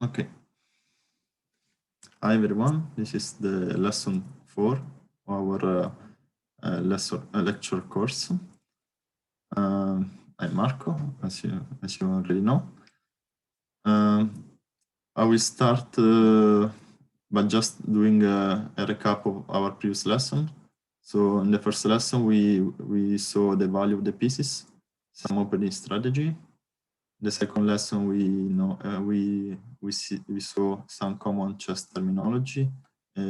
Okay. Hi everyone, this is the lesson 4 of our lecture course. I'm Marco, as you already know. I will start by just doing a recap of our previous lesson. So in the first lesson, we saw the value of the pieces, some opening strategy. The second lesson, we saw some common chess terminology,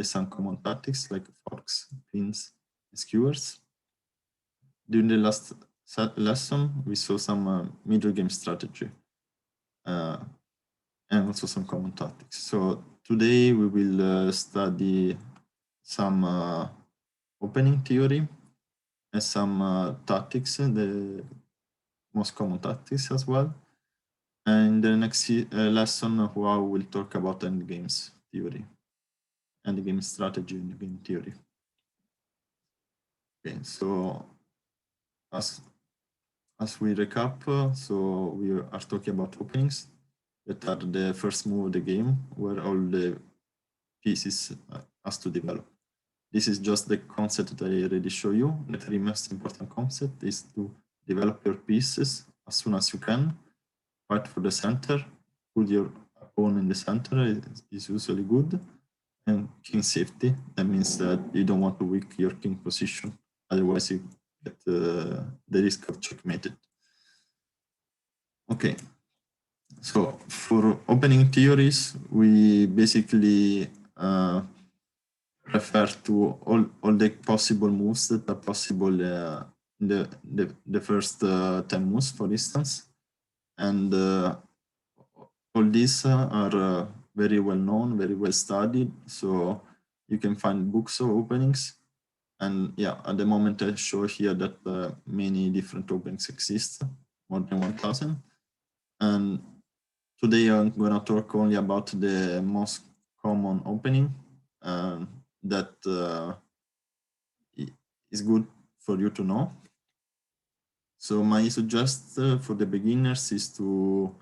some common tactics like forks, pins, skewers. During the last lesson, we saw some middle game strategy and also some common tactics. So today we will study some opening theory and some tactics, the most common tactics as well. And the next lesson, I will talk about endgames theory, endgame strategy, endgame theory. Okay, so as we recap, so we are talking about openings that are the first move of the game, where all the pieces has to develop. This is just the concept that I already showed you. The three most important concept is to develop your pieces as soon as you can, fight for the center, put your pawn in the center is usually good, and king safety. That means that you don't want to weaken your king position, otherwise you get the risk of checkmated. Okay, so for opening theories, we basically refer to all the possible moves that are possible in the first 10 moves, for instance, and all these are very well known, very well studied, so you can find books of openings. And yeah, at the moment I show here that many different openings exist, more than 1,000. And today I'm going to talk only about the most common opening that is good for you to know. So my suggestion for the beginners is to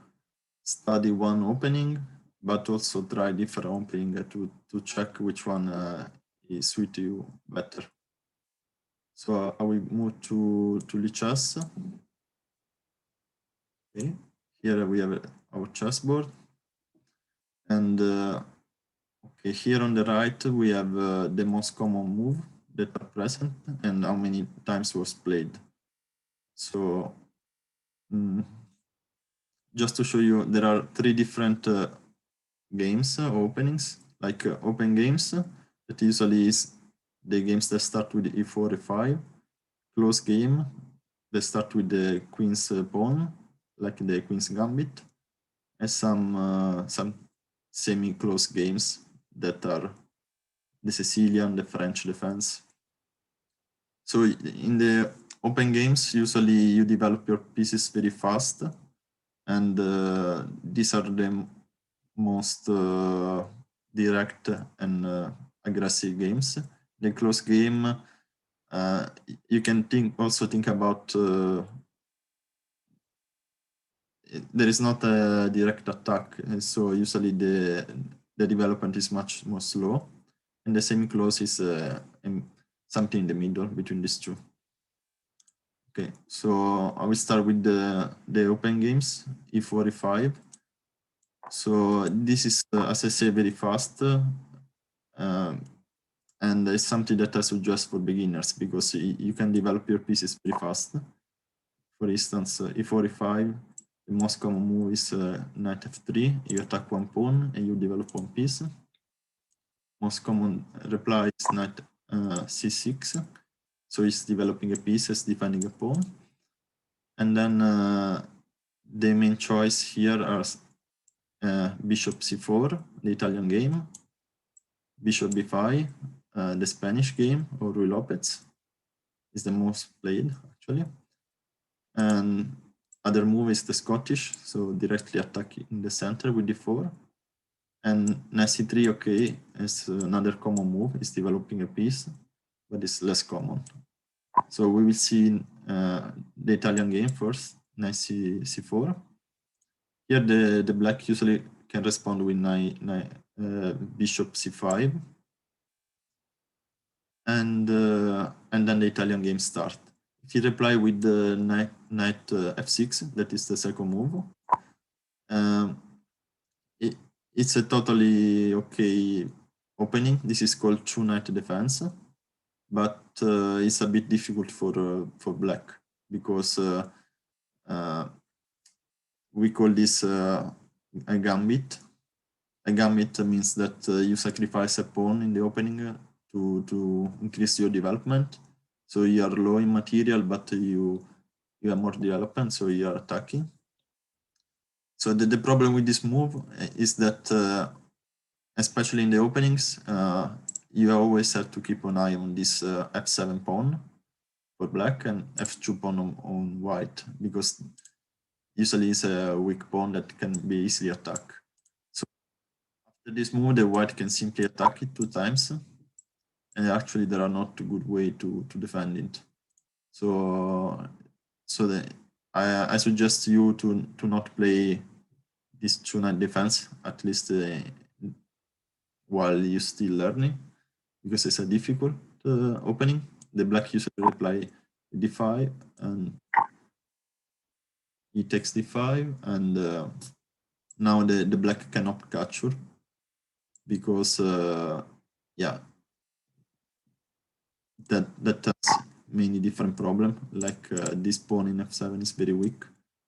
study one opening, but also try different opening to check which one is suit you better. So I will move to Lichess. Okay, here we have our chessboard, and okay, here on the right we have the most common move that are present and how many times was played. So just to show you, there are three different games openings, like open games that usually is the games that start with e4, e5, close game that start with the queen's pawn, like the queen's gambit, and some semi-close games that are the Sicilian, the French defense. So in the open games, usually you develop your pieces very fast, and these are the most direct and aggressive games. The close game, you can also think about there is not a direct attack, so usually the development is much more slow, and the semi-close is something in the middle between these two. Okay, so I will start with the open games, e4, e5. So this is, as I say, very fast, and it's something that I suggest for beginners because you can develop your pieces very fast. For instance, e4, e5, the most common move is knight f3. You attack one pawn and you develop one piece. Most common reply is knight c6. So it's developing a piece, it's defending a pawn. And then the main choice here are bishop c4, the Italian game, bishop b5, the Spanish game, or Ruy Lopez is the most played actually. And other move is the Scottish, so directly attack in the center with d4. And knight c3, okay, is another common move, is developing a piece, but it's less common. So we will see the Italian game first, knight c4. Here the black usually can respond with bishop c5, and then the Italian game start. If you reply with the knight f6, that is the second move. It's a totally okay opening. This is called true knight defense, but it's a bit difficult for black because we call this a gambit. A gambit means that you sacrifice a pawn in the opening to increase your development. So you are low in material, but you have more development, so you are attacking. So the problem with this move is that, especially in the openings, you always have to keep an eye on this f7 pawn for black and f2 pawn on white, because usually it's a weak pawn that can be easily attacked. So after this move, the white can simply attack it 2 times, and actually there are not a good way to defend it. So I suggest you to not play this true knight defense, at least while you're still learning, because it's a difficult opening. The black usually reply d5, and he takes d5, and now the black cannot capture, because yeah, that has many different problem. Like this pawn in f7 is very weak,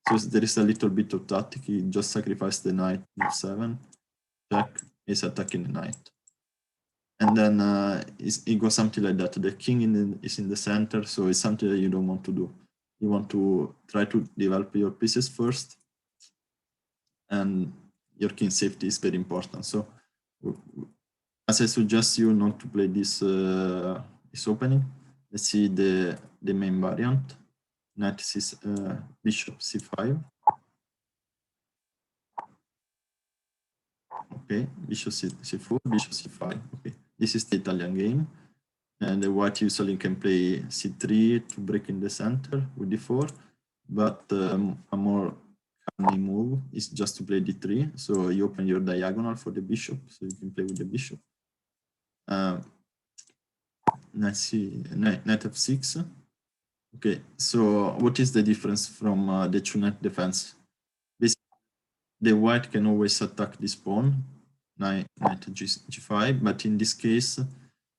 so there is a little bit of tactic. He just sacrificed the knight in f7, check, is attacking the knight, and then it goes something like that. The king is in the center, so it's something that you don't want to do. You want to try to develop your pieces first, and your king safety is very important. So as I suggest you not to play this this opening. Let's see the main variant. Knight bishop c5. Okay, bishop c4, bishop c5. Okay, this is the Italian game, and the white usually can play c3 to break in the center with d4, but a more cunning move is just to play d3. So you open your diagonal for the bishop, so you can play with the bishop. Knight f6. Okay, so what is the difference from the true knight defense? Basically, the white can always attack this pawn, knight g5, but in this case,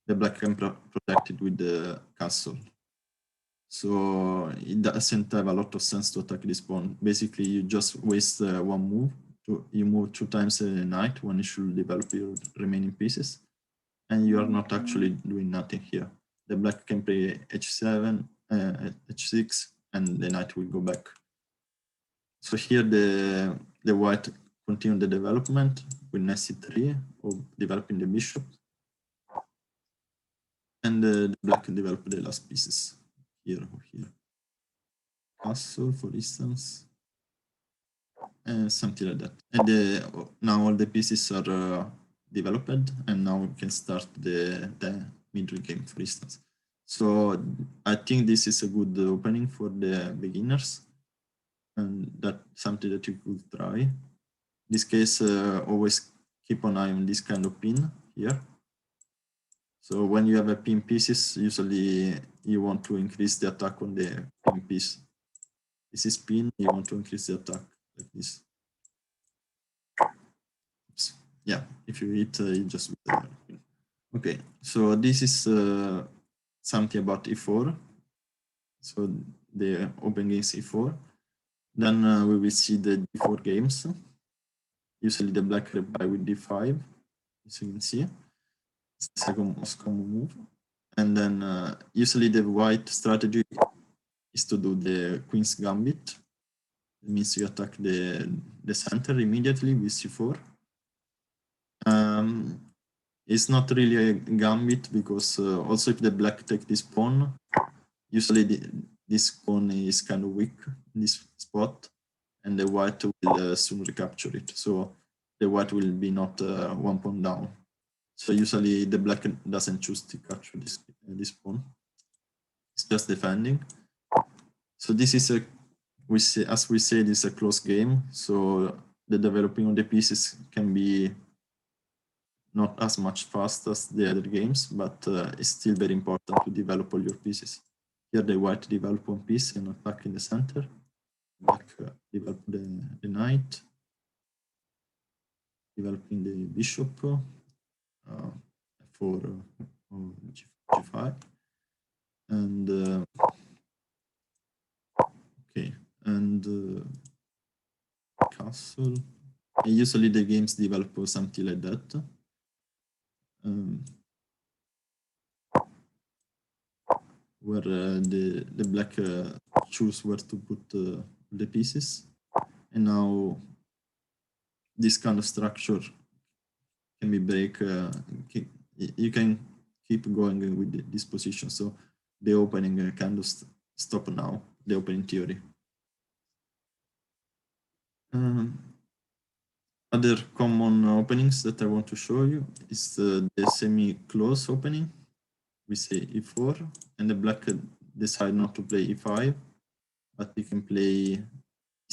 the black can protect it with the castle. So it doesn't have a lot of sense to attack this pawn. Basically, you just waste one move. You move 2 times a knight when you should develop your remaining pieces, and you are not actually doing nothing here. The black can play h7, h6, and the knight will go back. So here the white continue the development with knight c3, or developing the bishop, and the black can develop the last pieces here or here. Castle, for instance, and something like that. And now all the pieces are developed, and now we can start the middle game, for instance. So I think this is a good opening for the beginners, and that's something that you could try. In this case, always keep an eye on this kind of pin here. So when you have a pin pieces, usually you want to increase the attack on the pin piece. This is pin, you want to increase the attack like this. Oops. Yeah, if you hit, you just okay. So this is something about e4. So the open game is e4. Then we will see the d4 games. Usually the black reply with d5, as you can see. It's the second most common move. And then usually the white strategy is to do the queen's gambit. It means you attack the center immediately with c4. It's not really a gambit, because also if the black take this pawn, usually this pawn is kind of weak in this spot, and the white will soon recapture it. So the white will be not 1 pawn down. So usually the black doesn't choose to capture this pawn. It's just defending. So this is as we said, it's a close game. So the developing of the pieces can be not as much fast as the other games, but it's still very important to develop all your pieces. Here the white develop one piece and attack in the center. Black develop the knight, developing the bishop for g5, and okay, and castle. And usually the games develop something like that. Where the black choose where to put the pieces, and now this kind of structure can be break. You can keep going with this position. So the opening kind of stop now. The opening theory. Other common openings that I want to show you is the semi-close opening. We say e4, and the black decide not to play e5, but he can play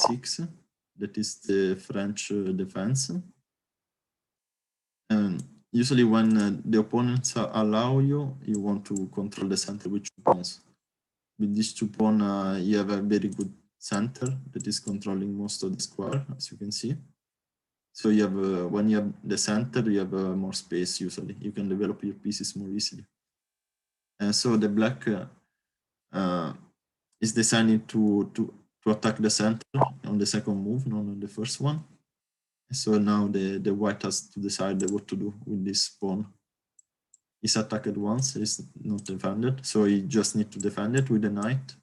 e6. That is the French defense. And usually when the opponents allow you, you want to control the center with 2 pawns. With these 2 pawns, you have a very good center that is controlling most of the square, as you can see. So you have when you have the center, you have more space usually. You can develop your pieces more easily. And so the black is deciding to attack the center on the second move, not on the first one. So now the white has to decide what to do with this pawn. He's attacked once, it's not defended, so he just need to defend it with the knight.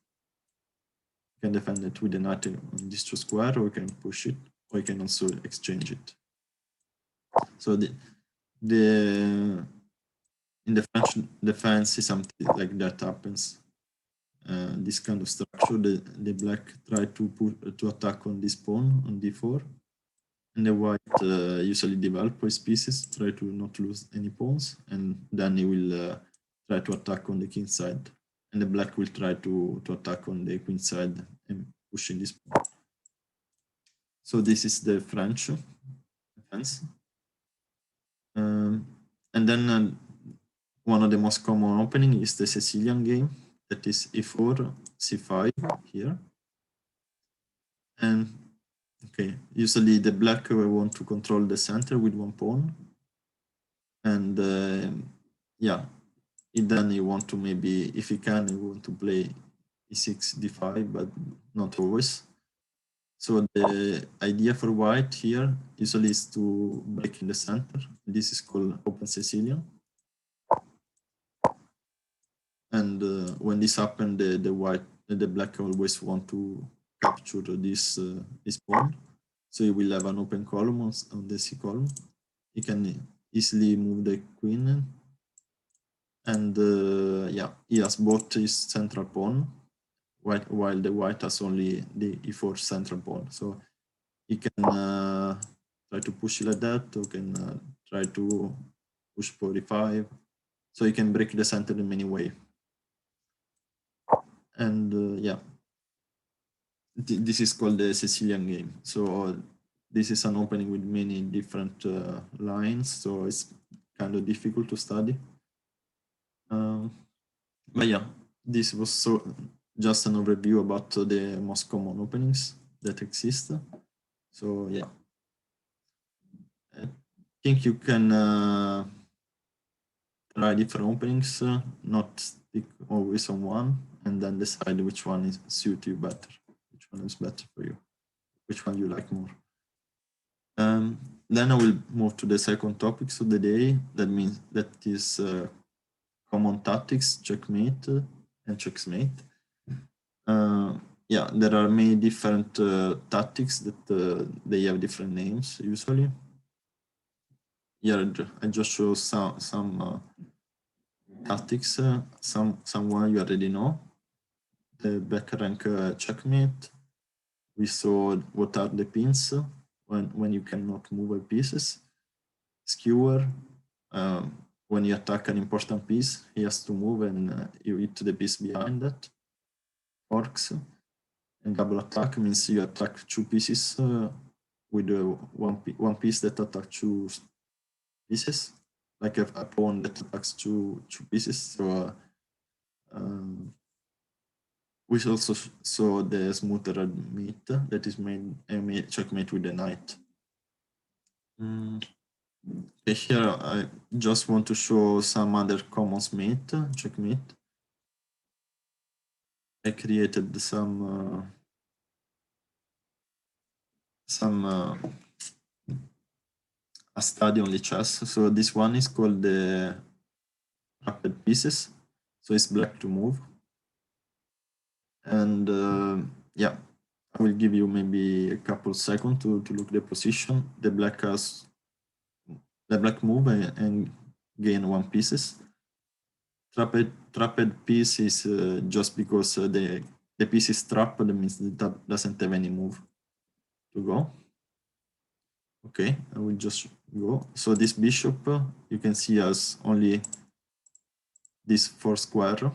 You can defend it with the knight on these 2 square, or you can push it, or you can also exchange it. So in the French defense, something like that happens. This kind of structure, the black try to attack on this pawn on d4, and the white usually develop his pieces, try to not lose any pawns, and then he will try to attack on the king side, and the black will try to attack on the queen side and pushing this pawn. So this is the French defense. And then one of the most common opening is the Sicilian game, that is e4, c5 here. And okay, usually the black will want to control the center with 1 pawn. And yeah, then you want to maybe, if you can, you want to play e6, d5, but not always. So the idea for white here usually is to break in the center. This is called open Sicilian. And when this happens, the black always want to capture this pawn. So you will have an open column on the C column. You can easily move the queen, and yeah, he has both his central pawn, while the white has only the e4 central pawn. So he can try to push like that, or can try to push for e5. So you can break the center in many ways. And yeah, this is called the Sicilian game. So this is an opening with many different lines, so it's kind of difficult to study. But yeah, this was just an overview about the most common openings that exist. So yeah, I think you can try different openings, not stick always on one, and then decide which one suits you better, which one is better for you, which one you like more. Then I will move to the second topics of the day. That is common tactics, checkmate and checkmate. Yeah, there are many different tactics that they have different names usually. Here I just show some tactics. Someone you already know. The back rank checkmate. We saw what are the pins when you cannot move pieces. Skewer. When you attack an important piece, he has to move and you hit the piece behind that. Forks. And double attack means you attack 2 pieces with one piece that attacks 2 pieces, like a pawn that attacks two pieces. So we also saw the smoother red meat that is made checkmate with the knight. Okay, here I just want to show some other common mate checkmate. I created some a study on chess. So this one is called the trapped pieces. So it's black to move. And yeah, I will give you maybe a couple seconds to look the position. The black move and gain 1 pieces. Trapped piece is just because the piece is trapped, that means it doesn't have any move to go. Okay, I will just go. So this bishop, you can see has only this 4 square to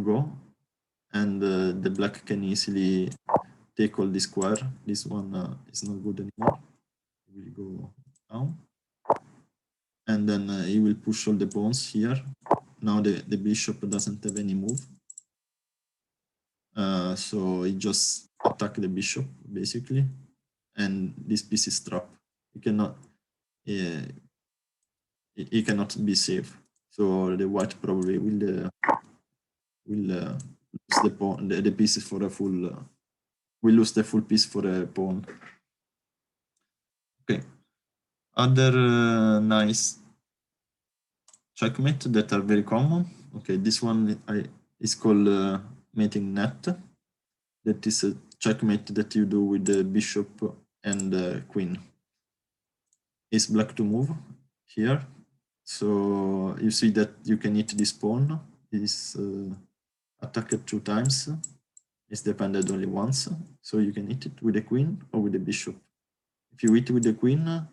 go, and the black can easily take all this square. This one is not good anymore. It will go down, and then he will push all the pawns here. Now the bishop doesn't have any move, so he just attack the bishop basically, and this piece is trapped. He cannot be safe. So the white probably will lose the pawn, the pieces for a full. We lose the full piece for a pawn. Okay. Other nice checkmate that are very common. Okay, this one is called mating net. That is a checkmate that you do with the bishop and the queen. It's black to move here. So you see that you can hit this pawn. Is attacked 2 times. It's depended only once. So you can hit it with the queen or with the bishop. If you hit with the queen,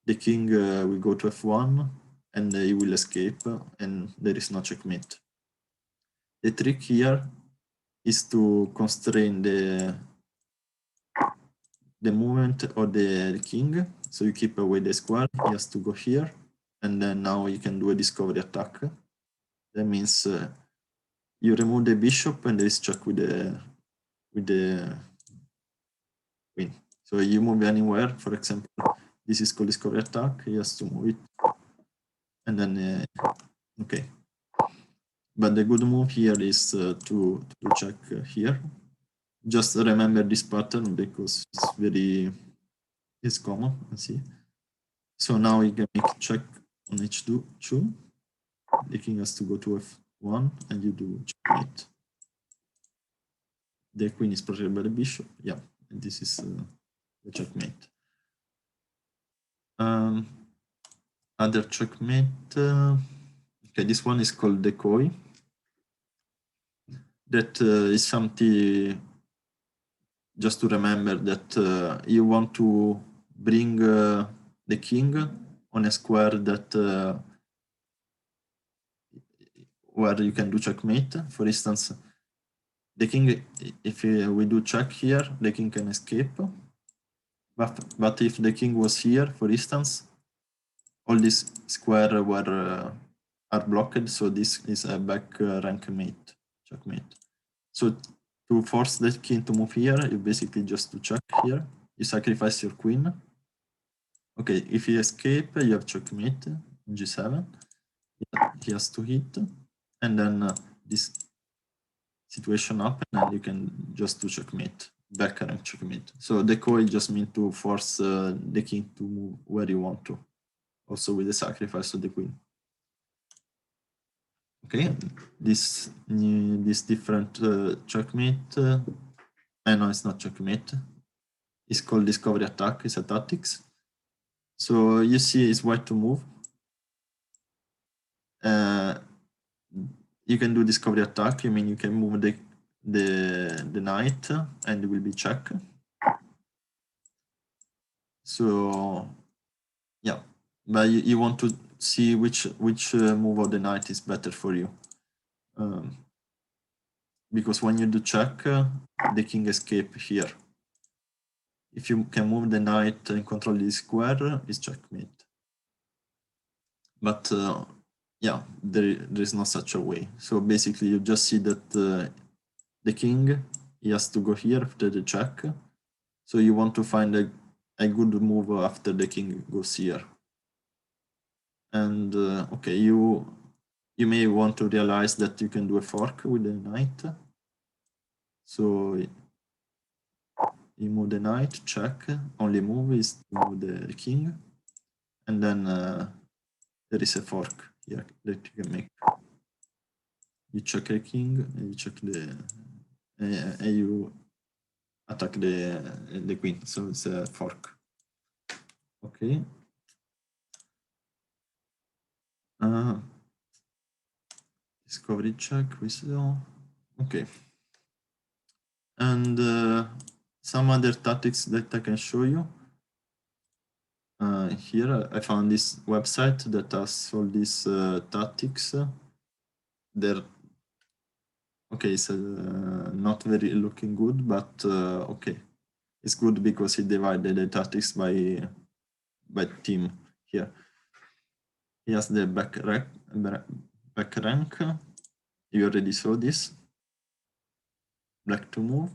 the king will go to f1 and he will escape, and there is no checkmate. The trick here is to constrain the movement of the king. So you keep away the square, he has to go here, and then now you can do a discovery attack. That means you remove the bishop and there is check with the queen. So you move anywhere, for example, this is called discovery attack, he has to move it, and then okay. But the good move here is to check here. Just remember this pattern because it's common. Let's see. So now you can make check on h2. The king has to go to f1 and you do checkmate. The queen is protected by the bishop. Yeah, and this is the checkmate. Other checkmate. Okay, this one is called decoy. That is something just to remember that you want to bring the king on a square that where you can do checkmate. For instance, the king, if we do check here, the king can escape. But if the king was here, for instance, all these squares are blocked, so this is a back rank mate, checkmate. So to force the king to move here, you basically just to check here. You sacrifice your queen. Okay, if you escape, you have checkmate on g7. He has to hit, and then this situation happens, and you can just do checkmate, back rank checkmate. So decoy just means to force the king to move where you want to, also with the sacrifice of the queen. Okay, this different checkmate. I know it's not checkmate. It's called discovery attack. It's a tactics. So you see, it's white to move. You can do discovery attack. I mean, you can move the knight, and it will be check. So yeah, but you want to see which move of the knight is better for you. Because when you do check, the king escape here. if you can move the knight and control the square, it's checkmate. But yeah, there is no such a way. So basically, you just see that the king, he has to go here after the check. So you want to find a good move after the king goes here. And okay, you may want to realize that you can do a fork with the knight. So you move the knight, check, only move is to move the king. And then there is a fork here that you can make. You check a king, and you check the, and you attack the queen. So it's a fork. Okay. Discovery check, whistle. Okay. And some other tactics that I can show you. Here I found this website that has all these tactics. They're okay, it's not very looking good, but okay. It's good because it divided the tactics by team here. He has the back rank. You already saw this. Black to move.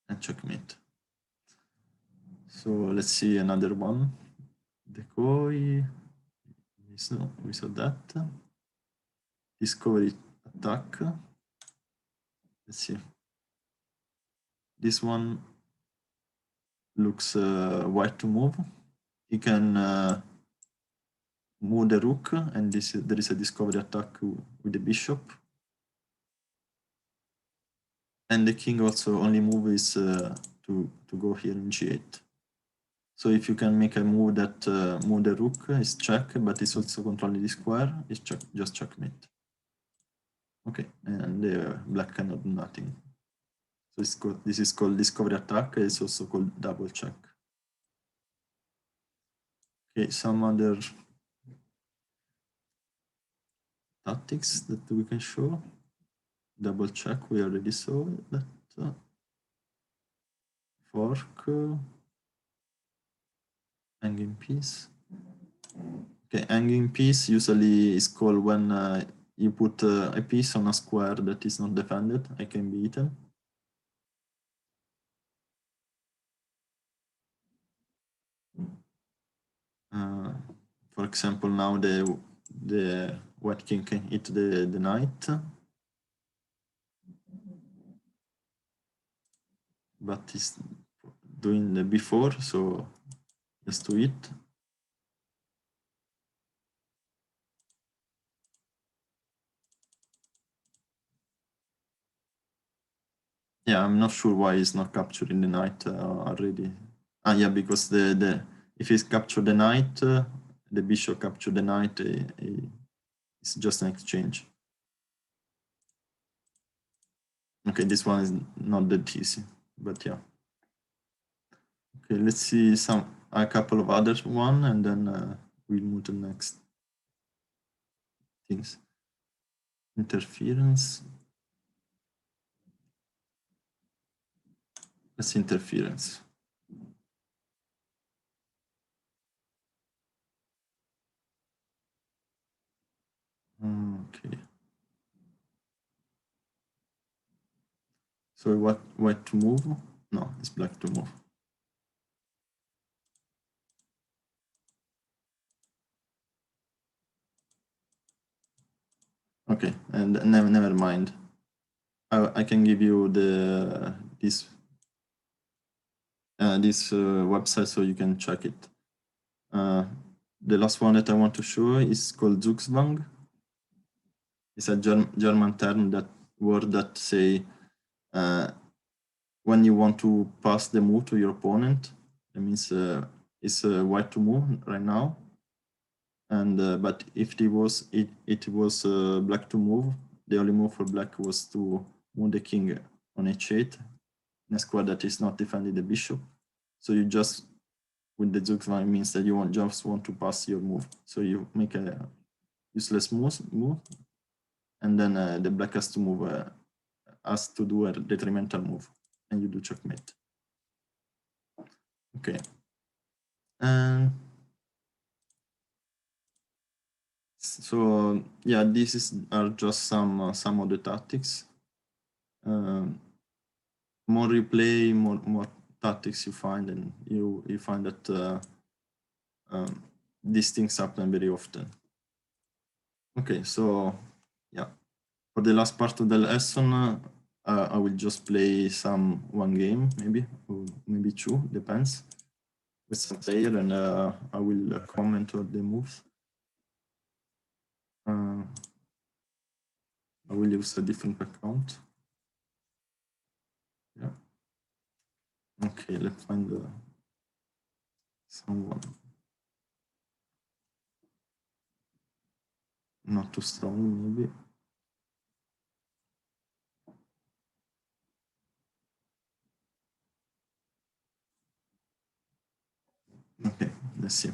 And checkmate. So let's see another one. Decoy. We saw that. Discovery attack. Let's see. This one looks white to move. You can move the rook, and there is a discovery attack with the bishop. And the king also only move is to go here in g8. So if you can make a move that move the rook, is check, but it's also controlling the square, it's check, just checkmate. Okay, and the black cannot do nothing. So this is called discovery attack. It's also called double check. Okay, some other tactics that we can show. Double check, we already saw that. Fork, hanging piece. Okay, hanging piece usually is called when you put a piece on a square that is not defended. It can be eaten. For example, now the white king can hit the knight, but he's doing the before, so just to it. Yeah, I'm not sure why he's not capturing the knight already. Yeah, because if he's captured the knight, the bishop captured the knight. It's just an exchange. Okay, this one is not that easy, but yeah. Okay, let's see a couple of other one, and then we'll move to the next things. Interference. Let's interference. Okay. So white to move? No, it's black to move. Okay, and never mind. I can give you this website so you can check it. The last one that I want to show is called Zugzwang. It's a German term, that word that say when you want to pass the move to your opponent. That means it's white to move right now, and but if it was black to move, the only move for black was to move the king on h8 in a square that is not defending the bishop. So you just, with the Zugzwang, means that you just want to pass your move. So you make a useless move, and then the black has to move, has to do a detrimental move. and you do checkmate. Okay. And so yeah, are just some of the tactics. More you play, more tactics you find, and you find that these things happen very often. Okay, so yeah, for the last part of the lesson, I will just play one game, maybe, or maybe two, depends, with some player, and I will comment on the moves. I will use a different account. Yeah. Okay, let's find someone not too strong, maybe. Okay, let's see.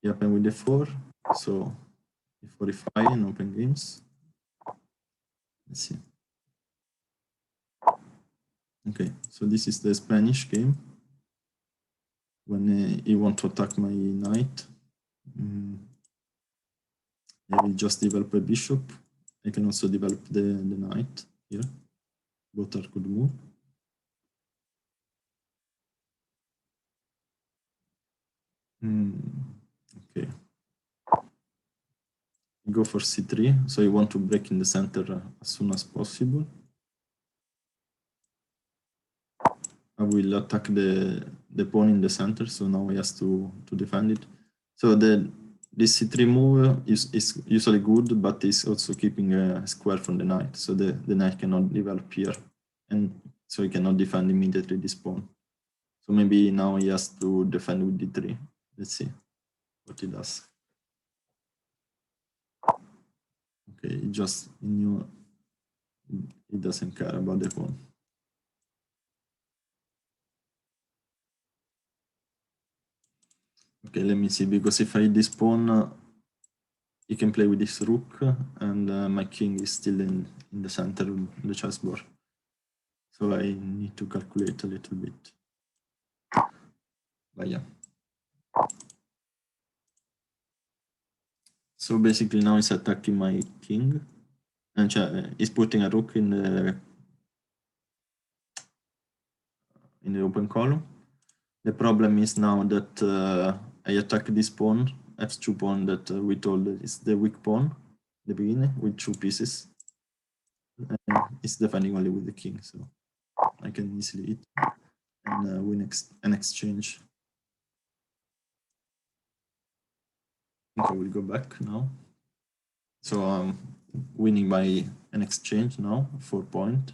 You open with d4, so e4, e5 in open games. Let's see. Okay, so this is the Spanish game. When you want to attack my knight, I will just develop a bishop. I can also develop the knight here. Both are good move. Okay. Go for c3. So you want to break in the center as soon as possible. I will attack the pawn in the center, so now he has to defend it. So this c3 move is usually good, but it's also keeping a square from the knight, so the knight cannot develop here, and so he cannot defend immediately this pawn. So maybe now he has to defend with d3. Let's see what he does. Okay, he just he doesn't care about the pawn. Okay, let me see, because if I hit this pawn, he can play with this rook, and my king is still in the center of the chessboard. So I need to calculate a little bit. But yeah. So basically now he's attacking my king, and he's putting a rook in the open column. The problem is now that I attack this pawn, f2 pawn that we told is the weak pawn at the beginning, with 2 pieces. And it's defending only with the king, so I can easily hit and win an exchange. I think I will go back now. So I'm winning by an exchange now, 4 point.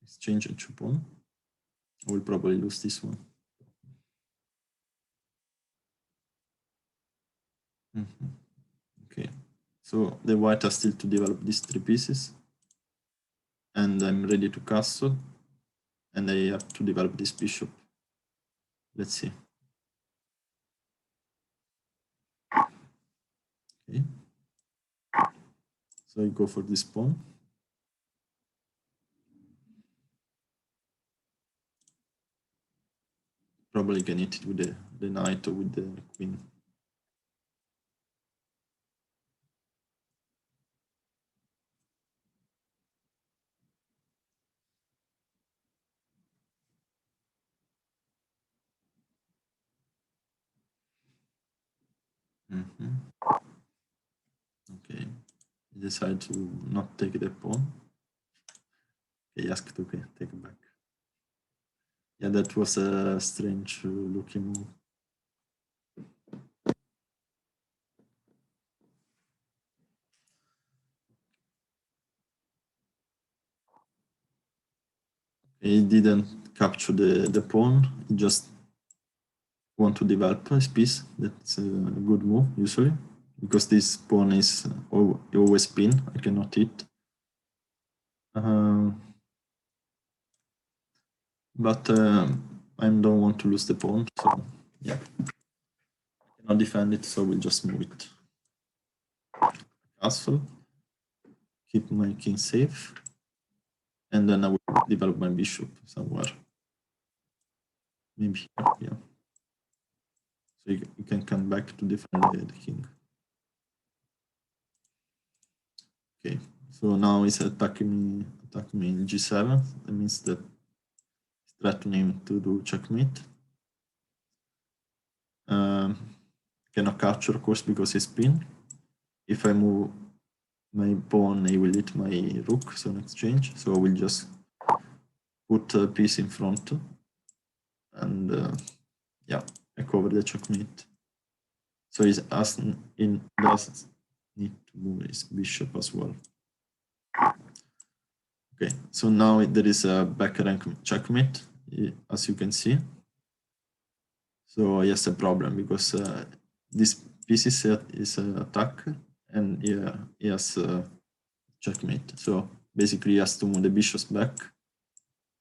Exchange a 2 pawn. I will probably lose this one. Okay, so the white has still to develop these 3 pieces, and I'm ready to castle, and I have to develop this bishop. Let's see. Okay, so I go for this pawn. Probably can hit it with the knight or with the queen. Okay, I decide to not take the pawn. Okay, ask to take it back. Yeah, that was a strange looking move. He didn't capture the pawn, he just want to develop his piece. That's a good move, usually, because this pawn is always pinned, I cannot hit. But I don't want to lose the pawn, so yeah. I cannot defend it, so we'll just move it. Castle, keep my king safe, and then I will develop my bishop somewhere. Maybe here, yeah. So you can come back to defend the king. Okay, so now he's attacking me in g7. That means that he's threatening to do checkmate. Cannot capture, of course, because he's pinned. If I move my pawn, he will hit my rook, so an exchange. So I will just put a piece in front, and yeah, I cover the checkmate. So he does need to move his bishop as well. Okay, so now there is a back rank checkmate, as you can see. So he has a problem because this piece is an attack, and yeah, he has checkmate. So basically, he has to move the bishops back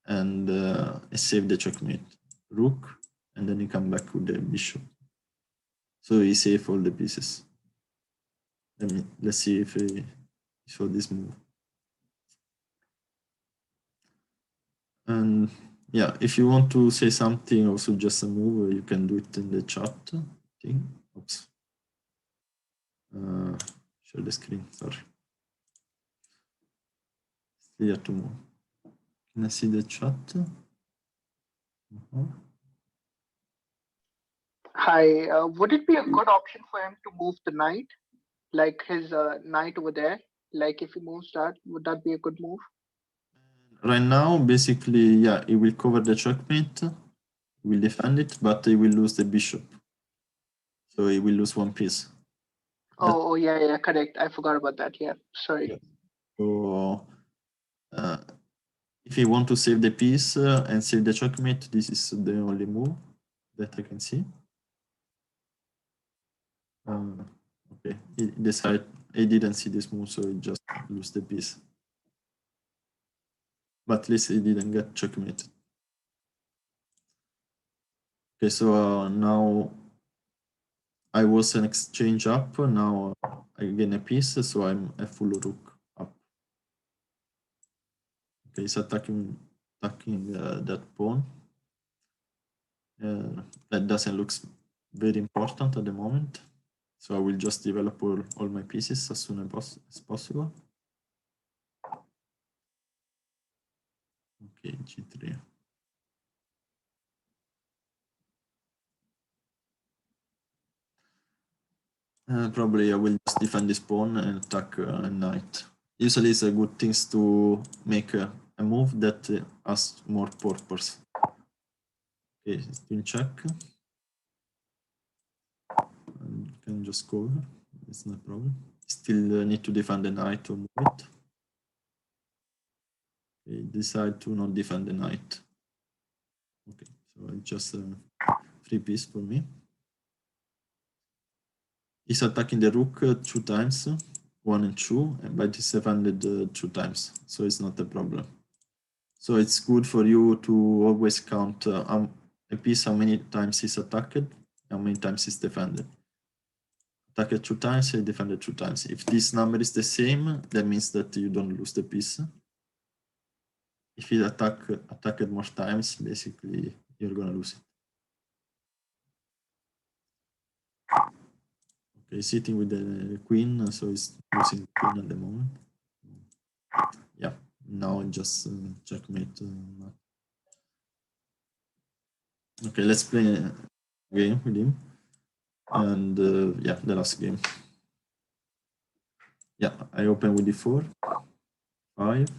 and save the checkmate rook, and then he come back with the bishop. So he saved all the pieces. Let's see if he show this move. And yeah, if you want to say something or suggest a move, you can do it in the chat thing. Oops. Share the screen, sorry. It's clear to move. Can I see the chat? Hi, would it be a good option for him to move the knight? Like his knight over there? Like if he moves that, would that be a good move? Right now, basically, yeah, he will cover the checkmate, he will defend it, but he will lose the bishop. So he will lose one piece. Oh, yeah, correct. I forgot about that. Yeah, sorry. Yeah. So if you want to save the piece and save the checkmate, this is the only move that I can see. Okay, he decided he didn't see this move, so he just lose the piece. But at least he didn't get checkmated. Okay, so now I was an exchange up. Now I gain a piece, so I'm a full rook up. Okay, he's attacking that pawn. That doesn't look very important at the moment. So I will just develop all my pieces as soon as possible. Okay, g3. Probably I will just defend this pawn and attack a knight. Usually it's a good thing to make a move that has more purpose. Okay, queen check. And you can just cover, it's no problem. Still need to defend the knight to move it. Okay, decide to not defend the knight. Okay, so it's just a free piece for me. He's attacking the rook 2 times, 1 and 2, but he's defended 2 times, so it's not a problem. So it's good for you to always count a piece, how many times he's attacked, how many times he's defended. Attacked 2 times, he defended 2 times. If this number is the same, that means that you don't lose the piece. If you attacked more times, basically you're gonna lose it. Okay, sitting with the queen, so he's losing the queen at the moment. Yeah, now just checkmate. Okay, let's play a game with him. And yeah, the last game. Yeah, I open with d4, 5,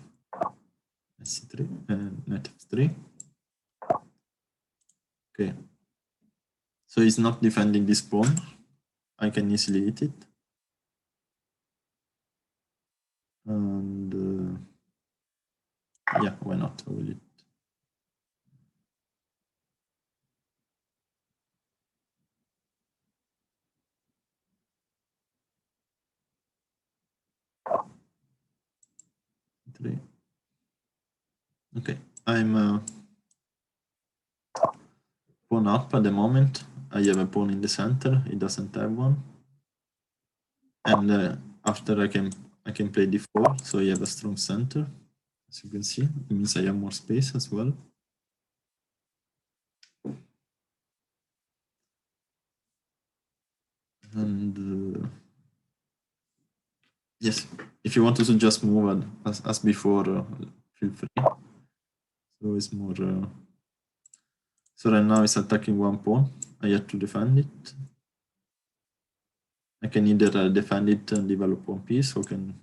c3, and knight f3. Okay, so he's not defending this pawn. I can easily hit it. And yeah, why not? I will hit. Okay, I'm pawn up at the moment. I have a pawn in the center. He doesn't have one. And after I can play d4, so you have a strong center. As you can see, it means I have more space as well. And yes, if you want to just move as before, feel free. So it's more. So right now it's attacking one pawn. I have to defend it. I can either defend it and develop one piece, or can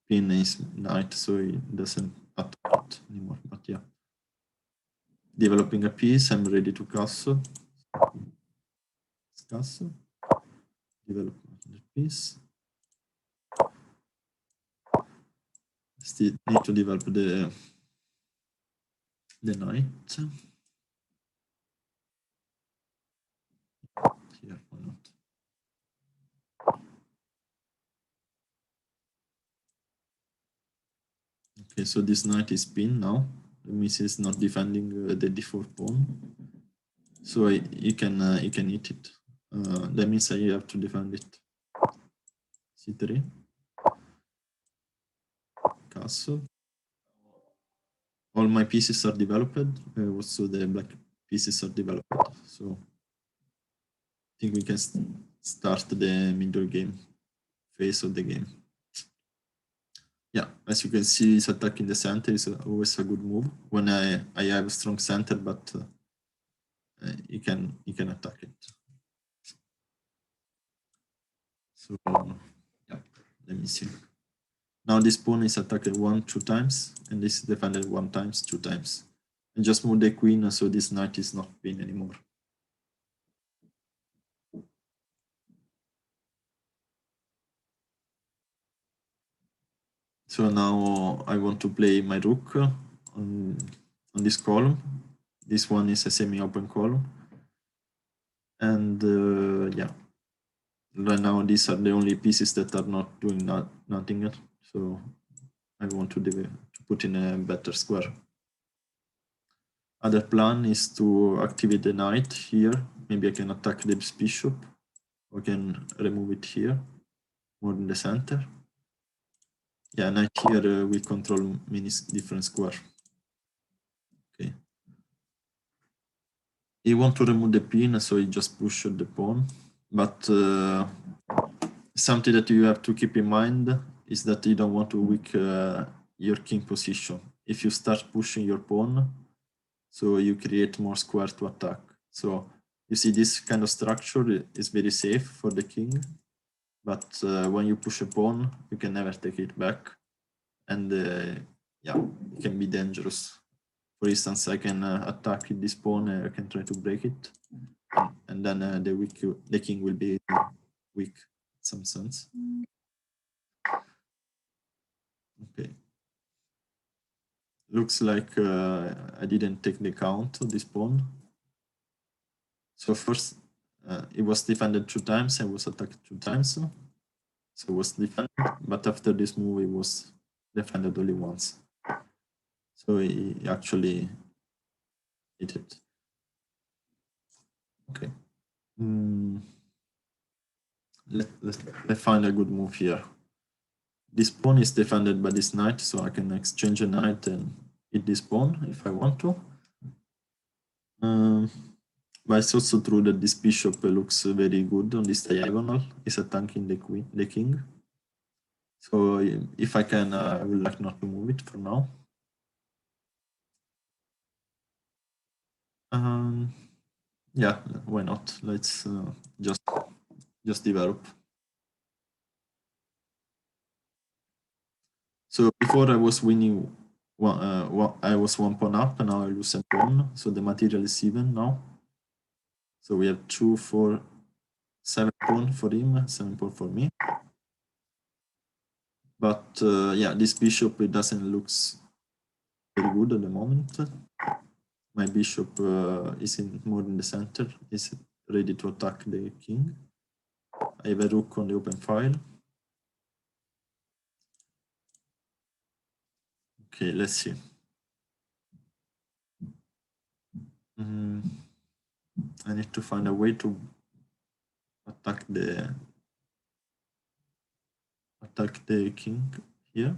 pin his knight so it doesn't attack it anymore. But yeah, developing a piece. I'm ready to castle. Castle. Develop another piece. Still need to develop the knight. Here, why not? Okay, so this knight is pinned now. That means he's not defending the d4 pawn. So you can hit it. That means I have to defend it. c3. Castle. All my pieces are developed. Also the black pieces are developed. So I think we can start the middle game phase of the game. Yeah, as you can see, it's attacking the center is always a good move when I have a strong center, but you can attack it. So yeah, let me see. Now this pawn is attacked 2 times, and this is defended 1 time, 2 times. And just move the queen, so this knight is not pinned anymore. So now I want to play my rook on this column. This one is a semi-open column. And yeah, right now these are the only pieces that are not doing nothing yet. So I want to put in a better square. Other plan is to activate the knight here. Maybe I can attack this bishop, or can remove it here, more in the center. Yeah, knight here we control many different square. Okay. You want to remove the pin, so you just push the pawn. But something that you have to keep in mind is that you don't want to weaken your king position. If you start pushing your pawn, so you create more square to attack. So you see this kind of structure is very safe for the king, but when you push a pawn, you can never take it back, and yeah, it can be dangerous. For instance, I can attack this pawn, I can try to break it, and then the king will be weak in some sense. Okay. Looks like I didn't take the count of this pawn. So first, it was defended 2 times and was attacked 2 times. So it was defended, but after this move, it was defended only once. So he actually hit it. Okay. Let's find a good move here. This pawn is defended by this knight, so I can exchange a knight and hit this pawn if I want to. But it's also true that this bishop looks very good on this diagonal. It's attacking the king. So if I can, I would like not to move it for now. Yeah, why not? Let's just develop. So before I was winning, I was 1 pawn up, and now I lose a pawn. So the material is even now. So we have 2, 4, 7 pawn for him, 7 pawn for me. But yeah, this bishop, it doesn't look very good at the moment. My bishop is more in the center, is ready to attack the king. I have a rook on the open file. Okay, let's see. I need to find a way to attack the king here.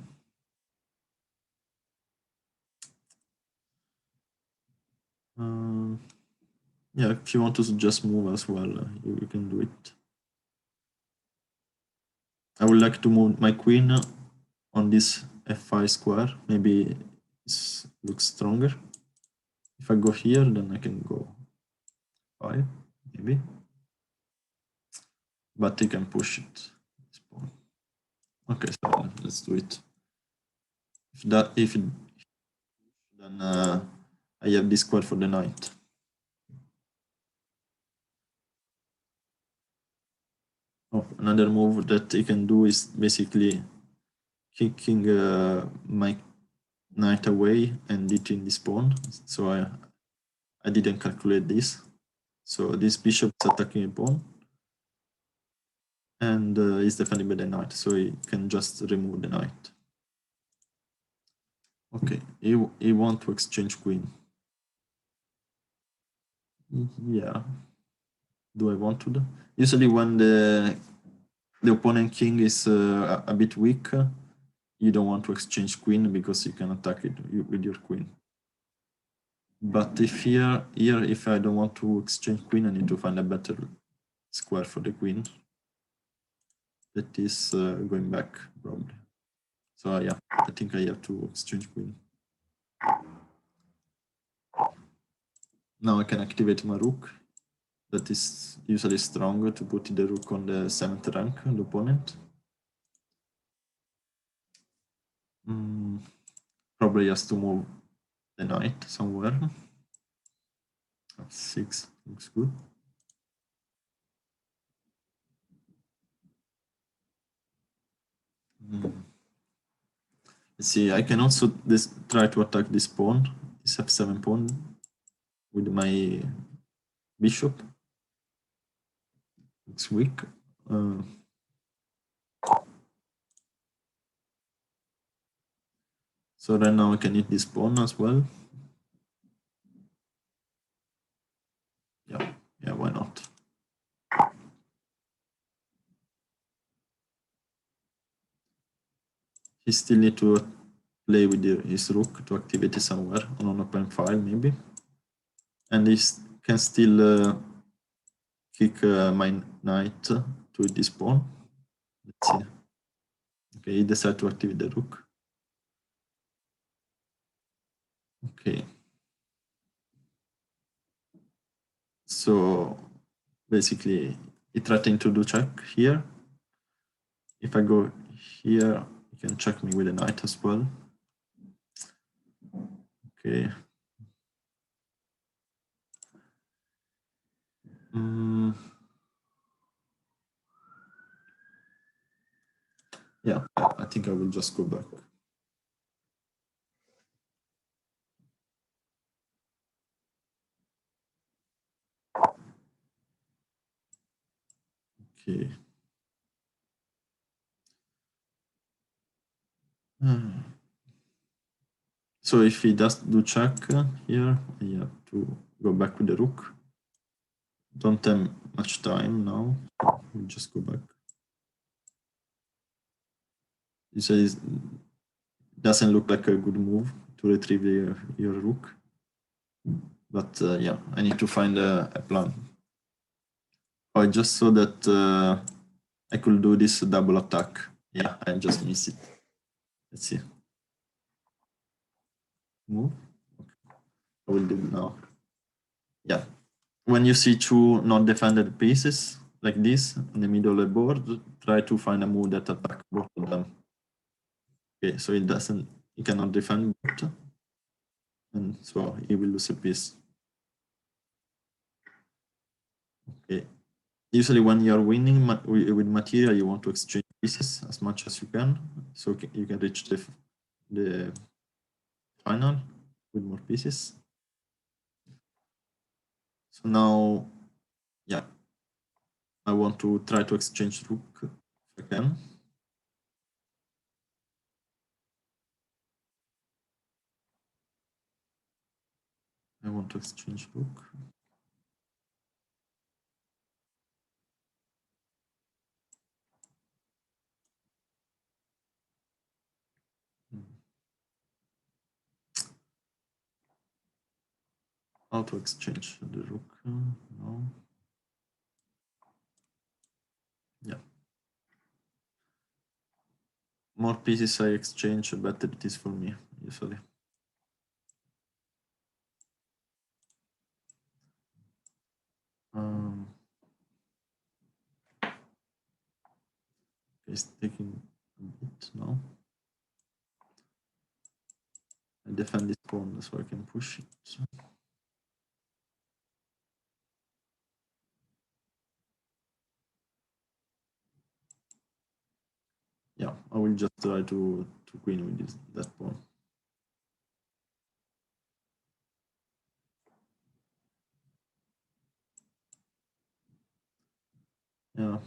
Yeah, if you want to just move as well, you can do it. I would like to move my queen on this f5 square. Maybe this looks stronger. If I go here, then I can go 5, maybe. But you can push it. Okay, so let's do it. If it, then I have this square for the knight. Oh, another move that you can do is basically kicking my knight away and hitting this pawn. So I didn't calculate this. So this bishop is attacking a pawn and is defended by the knight. So he can just remove the knight. Okay, he want to exchange queen. Yeah. Do I want to? Usually when the opponent king is a bit weak, you don't want to exchange queen because you can attack it with your queen. But if here if I don't want to exchange queen, I need to find a better square for the queen. That is going back probably. So yeah, I think I have to exchange queen. Now I can activate my rook. That is usually stronger to put the rook on the 7th rank, the opponent. Probably has to move the knight somewhere. F6 looks good. Let's see, I can also try to attack this pawn, this f7 pawn, with my bishop. It's weak. So then now I can hit this pawn as well. Yeah, why not? He still need to play with his rook to activate it somewhere on an open file maybe. And he can still kick my knight to this pawn. Let's see. Okay, he decided to activate the rook. Okay. So basically, he threatened to do check here. If I go here, he can check me with a knight as well. Okay. Yeah, I think I will just go back. Okay. So if he does do check here, I have to go back with the rook. Don't have much time now. We'll just go back. He says doesn't look like a good move to retrieve your rook. But yeah, I need to find a plan. Oh, I just saw that I could do this double attack. Yeah, I just missed it. Let's see. Move. Okay. I will do it now. Yeah. When you see two not defended pieces like this in the middle of the board, try to find a move that attack both of them. Okay, so he cannot defend both, and so he will lose a piece. Okay. Usually when you're winning with material, you want to exchange pieces as much as you can, so you can reach the final with more pieces. So now, yeah, I want to try to exchange rook if I can. I want to exchange rook. How to exchange the rook? No. Yeah. More pieces I exchange, the better it is for me, usually. It's taking a bit now. I defend this pawn so I can push it. Yeah, I will just try to queen with that pawn. Yeah.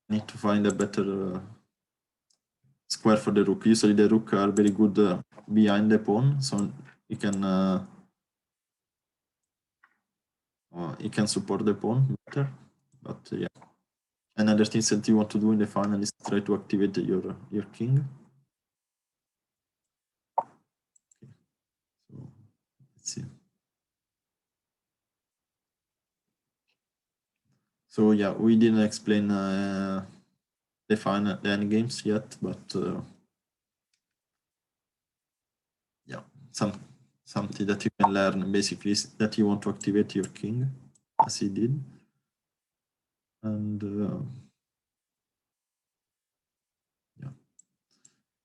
Need to find a better square for the rook. Usually the rook are very good behind the pawn, so you can support the pawn better. But yeah, another thing that you want to do in the final is try to activate your king. Okay. So let's see. So yeah, we didn't explain the end games yet, but yeah, something that you can learn basically is that you want to activate your king, as he did, and yeah,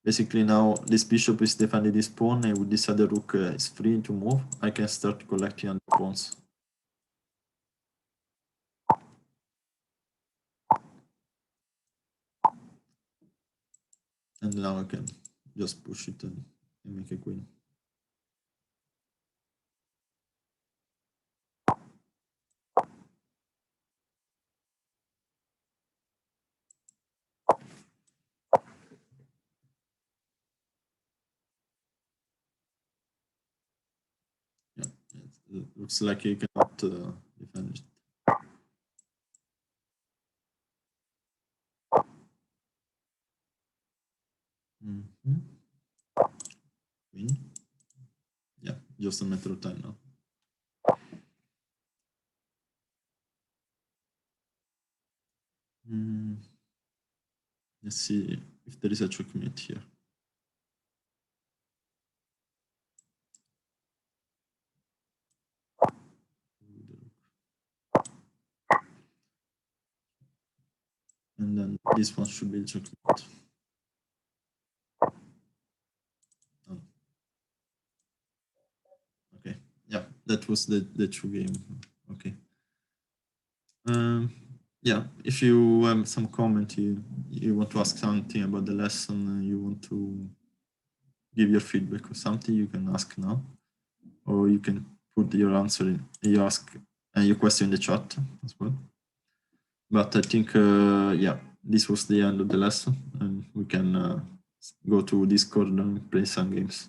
basically now this bishop is defending this pawn, and with this other rook is free to move. I can start collecting on the pawns. And now I can just push it and make a queen. Yeah, it looks like you cannot defend it. Queen. Yeah, just a matter of time now. Let's see if there is a checkmate here. And then this one should be checkmate. Oh. Okay, yeah, that was the true game. Okay. Yeah, if you have some comment, you want to ask something about the lesson, you want to give your feedback or something, you can ask now, or you can put your answer in, you ask your question in the chat as well. But I think, yeah, this was the end of the lesson, and we can go to Discord and play some games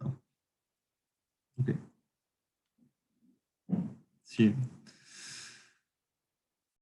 now. Okay. See you.